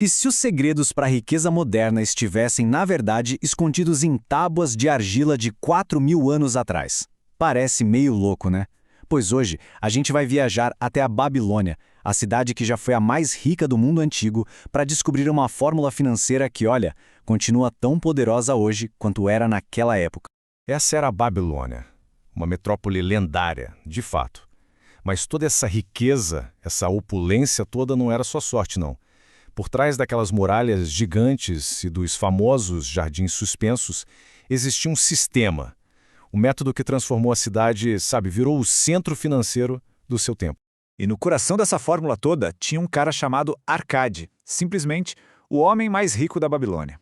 E se os segredos para a riqueza moderna estivessem, na verdade, escondidos em tábuas de argila de 4.000 anos atrás? Parece meio louco, né? Pois hoje a gente vai viajar até a Babilônia, a cidade que já foi a mais rica do mundo antigo, para descobrir uma fórmula financeira que, olha, continua tão poderosa hoje quanto era naquela época. Essa era a Babilônia, uma metrópole lendária, de fato. Mas toda essa riqueza, essa opulência toda não era só sorte, não. Por trás daquelas muralhas gigantes e dos famosos jardins suspensos, existia um sistema. O método que transformou a cidade, sabe, virou o centro financeiro do seu tempo. E no coração dessa fórmula toda tinha um cara chamado Arcade, simplesmente o homem mais rico da Babilônia.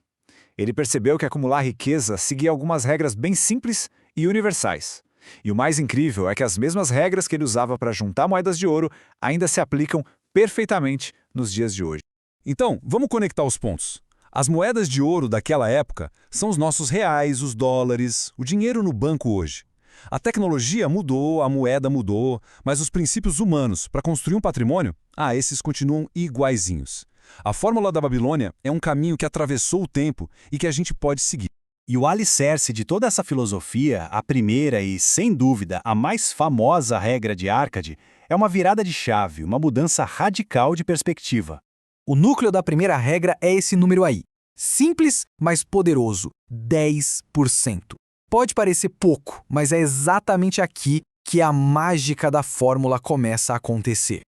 Ele percebeu que acumular riqueza seguia algumas regras bem simples e universais. E o mais incrível é que as mesmas regras que ele usava para juntar moedas de ouro ainda se aplicam perfeitamente nos dias de hoje. Então, vamos conectar os pontos. As moedas de ouro daquela época são os nossos reais, os dólares, o dinheiro no banco hoje. A tecnologia mudou, a moeda mudou, mas os princípios humanos para construir um patrimônio, esses continuam iguaizinhos. A fórmula da Babilônia é um caminho que atravessou o tempo e que a gente pode seguir. E o alicerce de toda essa filosofia, a primeira e, sem dúvida, a mais famosa regra de Arcade, é uma virada de chave, uma mudança radical de perspectiva. O núcleo da primeira regra é esse número aí. Simples, mas poderoso, 10%. Pode parecer pouco, mas é exatamente aqui que a mágica da fórmula começa a acontecer.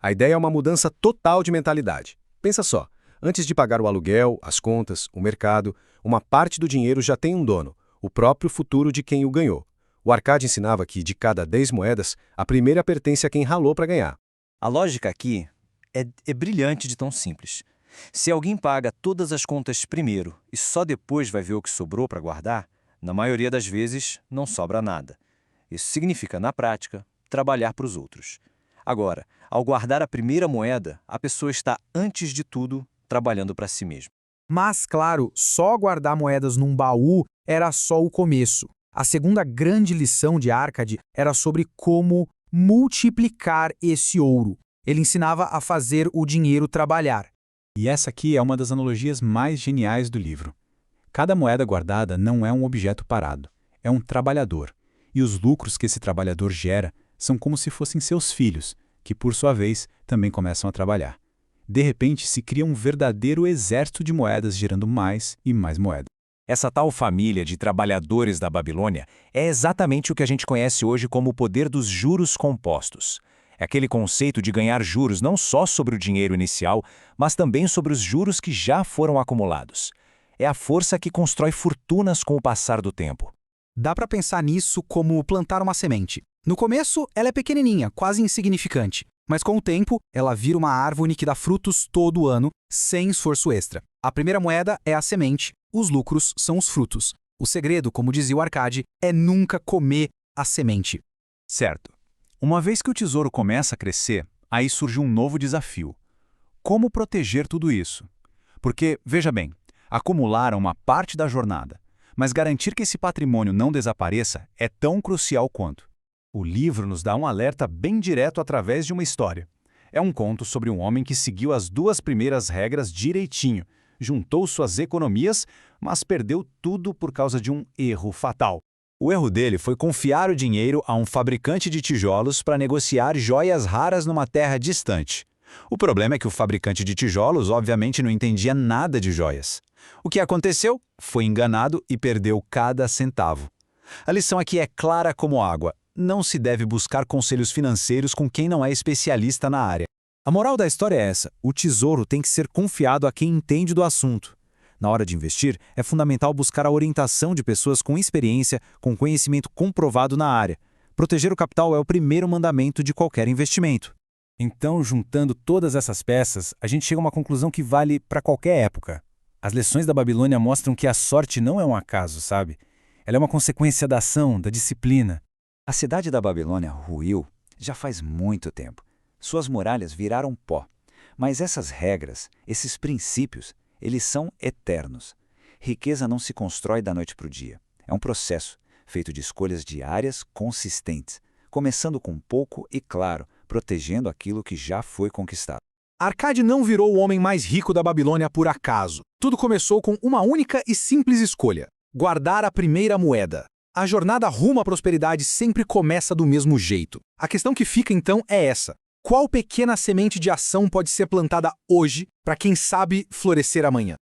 A ideia é uma mudança total de mentalidade. Pensa só, antes de pagar o aluguel, as contas, o mercado, uma parte do dinheiro já tem um dono, o próprio futuro de quem o ganhou. O Arcade ensinava que, de cada 10 moedas, a primeira pertence a quem ralou para ganhar. A lógica aqui é brilhante de tão simples. Se alguém paga todas as contas primeiro e só depois vai ver o que sobrou para guardar, na maioria das vezes não sobra nada. Isso significa, na prática, trabalhar para os outros. Agora, ao guardar a primeira moeda, a pessoa está, antes de tudo, trabalhando para si mesma. Mas, claro, só guardar moedas num baú era só o começo. A segunda grande lição de Arcade era sobre como multiplicar esse ouro. Ele ensinava a fazer o dinheiro trabalhar. E essa aqui é uma das analogias mais geniais do livro. Cada moeda guardada não é um objeto parado, é um trabalhador. E os lucros que esse trabalhador gera são como se fossem seus filhos, que por sua vez também começam a trabalhar. De repente se cria um verdadeiro exército de moedas gerando mais e mais moedas. Essa tal família de trabalhadores da Babilônia é exatamente o que a gente conhece hoje como o poder dos juros compostos. É aquele conceito de ganhar juros não só sobre o dinheiro inicial, mas também sobre os juros que já foram acumulados. É a força que constrói fortunas com o passar do tempo. Dá para pensar nisso como plantar uma semente. No começo, ela é pequenininha, quase insignificante. Mas com o tempo, ela vira uma árvore que dá frutos todo ano, sem esforço extra. A primeira moeda é a semente, os lucros são os frutos. O segredo, como dizia o Arcade, é nunca comer a semente. Certo. Uma vez que o tesouro começa a crescer, aí surge um novo desafio. Como proteger tudo isso? Porque, veja bem, acumular é uma parte da jornada, mas garantir que esse patrimônio não desapareça é tão crucial quanto. O livro nos dá um alerta bem direto através de uma história. É um conto sobre um homem que seguiu as 2 primeiras regras direitinho, juntou suas economias, mas perdeu tudo por causa de um erro fatal. O erro dele foi confiar o dinheiro a um fabricante de tijolos para negociar joias raras numa terra distante. O problema é que o fabricante de tijolos obviamente não entendia nada de joias. O que aconteceu? Foi enganado e perdeu cada centavo. A lição aqui é clara como água. Não se deve buscar conselhos financeiros com quem não é especialista na área. A moral da história é essa: o tesouro tem que ser confiado a quem entende do assunto. Na hora de investir, é fundamental buscar a orientação de pessoas com experiência, com conhecimento comprovado na área. Proteger o capital é o primeiro mandamento de qualquer investimento. Então, juntando todas essas peças, a gente chega a uma conclusão que vale para qualquer época. As lições da Babilônia mostram que a sorte não é um acaso, sabe? Ela é uma consequência da ação, da disciplina. A cidade da Babilônia ruiu já faz muito tempo. Suas muralhas viraram pó. Mas essas regras, esses princípios, eles são eternos. Riqueza não se constrói da noite para o dia. É um processo, feito de escolhas diárias consistentes, começando com pouco e, claro, protegendo aquilo que já foi conquistado. Arcade não virou o homem mais rico da Babilônia por acaso. Tudo começou com uma única e simples escolha: guardar a primeira moeda. A jornada rumo à prosperidade sempre começa do mesmo jeito. A questão que fica então é essa: qual pequena semente de ação pode ser plantada hoje para quem sabe florescer amanhã?